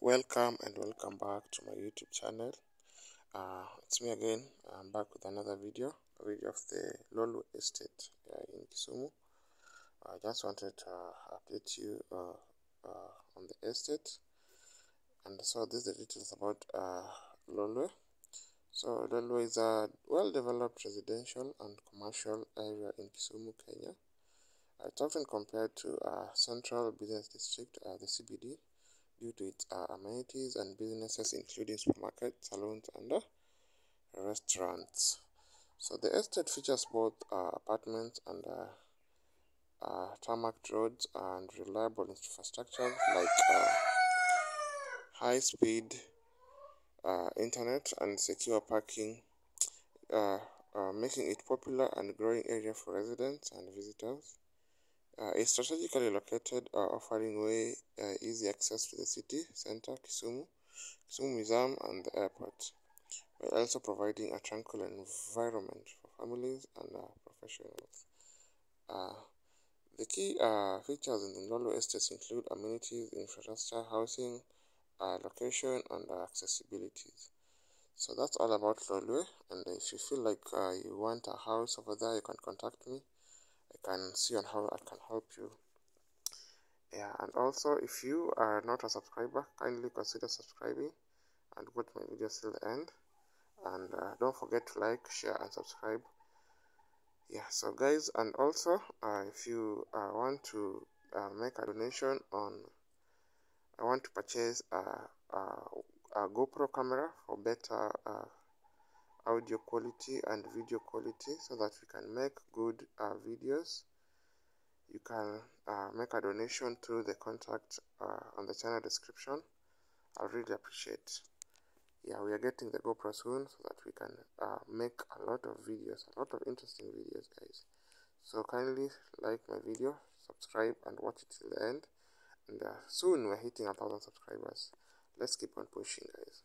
Welcome and welcome back to my YouTube channel. It's me again. I'm back with another video, a video of the Lolo Estate in Kisumu. I just wanted to update you on the estate, and so this is the details about Lolo. So Lolo is a well-developed residential and commercial area in Kisumu, Kenya. It's often compared to Central Business District, the CBD, due to its amenities and businesses including supermarkets, salons, and restaurants. So the estate features both apartments and tarmac roads and reliable infrastructure like high-speed internet and secure parking, making it popular and growing area for residents and visitors. It's strategically located, offering easy access to the city center, Kisumu Museum, and the airport, while also providing a tranquil environment for families and professionals. The key features in the Lolo Estates include amenities, infrastructure, housing, location, and accessibility. So that's all about Lolo. And if you feel like you want a house over there, you can contact me. I can see on how I can help you. Yeah, and also if you are not a subscriber, kindly consider subscribing and watch my videos till the end. And don't forget to like, share, and subscribe. Yeah, so guys, and also if you want to make a donation I want to purchase a GoPro camera for better audio quality and video quality, so that we can make good videos. You can make a donation through the contact on the channel description. I'll really appreciate. Yeah, we are getting the GoPro soon, so that we can make a lot of videos, a lot of interesting videos, guys. So kindly like my video, subscribe, and watch it till the end. And soon we're hitting 1,000 subscribers. Let's keep on pushing, guys.